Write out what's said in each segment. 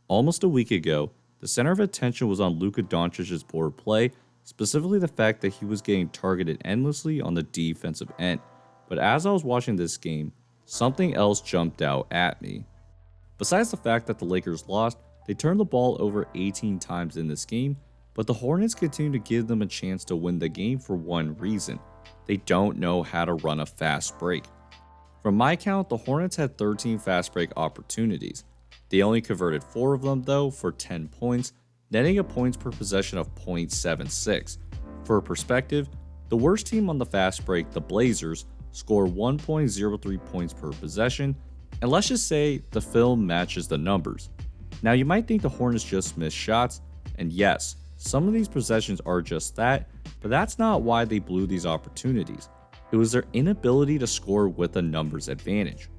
Almost a week ago, the center of attention was on Luka Doncic's poor play, specifically the fact that he was getting targeted endlessly on the defensive end. But as I was watching this game, something else jumped out at me. Besides the fact that the Lakers lost, they turned the ball over 18 times in this game, but the Hornets continue to give them a chance to win the game for one reason: they don't know how to run a fast break. From my count, the Hornets had 13 fast break opportunities. They only converted 4 of them though for 10 points, netting a points per possession of .76. For perspective, the worst team on the fast break, the Blazers, score 1.03 points per possession, and let's just say the film matches the numbers. Now you might think the Hornets just missed shots, and yes, some of these possessions are just that, but that's not why they blew these opportunities. It was their inability to score with a numbers advantage.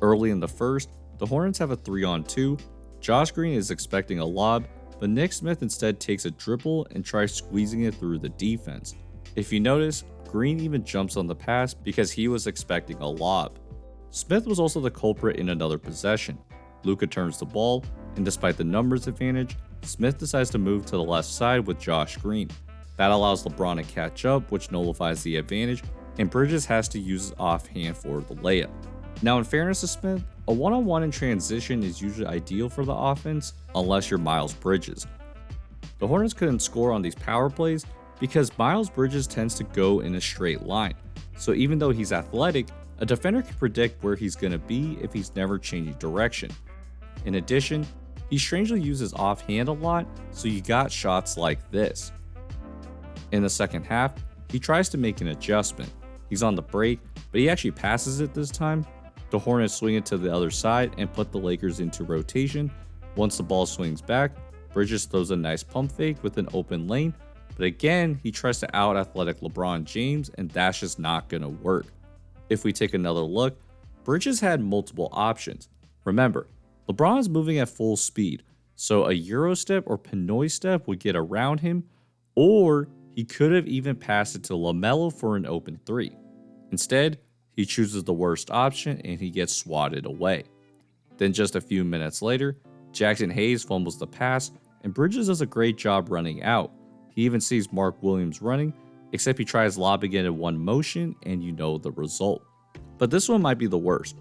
Early in the first, the Hornets have a 3-on-2. Josh Green is expecting a lob, but Nick Smith instead takes a dribble and tries squeezing it through the defense. If you notice, Green even jumps on the pass because he was expecting a lob. Smith was also the culprit in another possession. Luka turns the ball, and despite the numbers advantage, Smith decides to move to the left side with Josh Green. That allows LeBron to catch up, which nullifies the advantage, and Bridges has to use his offhand for the layup. Now, in fairness to Smith, a one-on-one in transition is usually ideal for the offense, unless you're Miles Bridges. The Hornets couldn't score on these power plays because Miles Bridges tends to go in a straight line, so even though he's athletic, a defender can predict where he's going to be if he's never changing direction. In addition, he strangely uses offhand a lot, so you got shots like this. In the second half, he tries to make an adjustment. He's on the break, but he actually passes it this time. The Hornets swing it to the other side and put the Lakers into rotation. Once the ball swings back, Bridges throws a nice pump fake with an open lane, but again, he tries to out-athletic LeBron James, and that's just not going to work. If we take another look, Bridges had multiple options. Remember, LeBron is moving at full speed, so a Euro step or Pinoy step would get around him, or he could have even passed it to LaMelo for an open 3. Instead, he chooses the worst option and he gets swatted away. Then just a few minutes later, Jackson Hayes fumbles the pass and Bridges does a great job running out. He even sees Mark Williams running, except he tries lobbing it in one motion and you know the result. But this one might be the worst.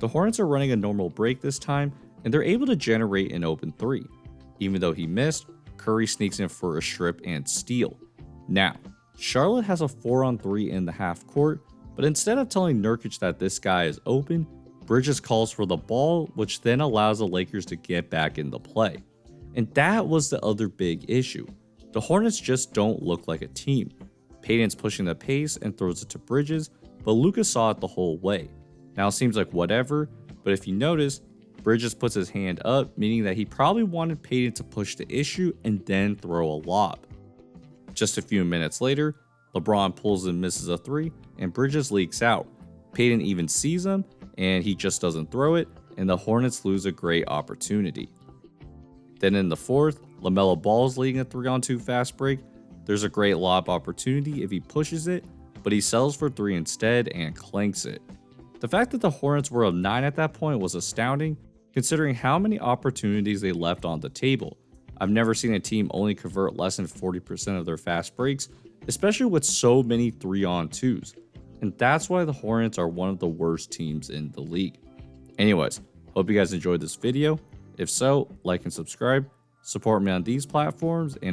The Hornets are running a normal break this time and they're able to generate an open 3. Even though he missed, Curry sneaks in for a strip and steal. Now, Charlotte has a 4-on-3 in the half court, but instead of telling Nurkic that this guy is open, Bridges calls for the ball, which then allows the Lakers to get back into play. And that was the other big issue. The Hornets just don't look like a team. Payton's pushing the pace and throws it to Bridges, but Luka saw it the whole way. Now it seems like whatever, but if you notice, Bridges puts his hand up, meaning that he probably wanted Payton to push the issue and then throw a lob. Just a few minutes later, LeBron pulls and misses a 3, and Bridges leaks out. Payton even sees him, and he just doesn't throw it, and the Hornets lose a great opportunity. Then in the fourth, LaMelo Ball's leading a 3-on-2 fast break. There's a great lob opportunity if he pushes it, but he settles for 3 instead and clanks it. The fact that the Hornets were up 9 at that point was astounding, considering how many opportunities they left on the table. I've never seen a team only convert less than 40% of their fast breaks, especially with so many 3-on-2s. And that's why the Hornets are one of the worst teams in the league. Anyways, hope you guys enjoyed this video. If so, like and subscribe, support me on these platforms, and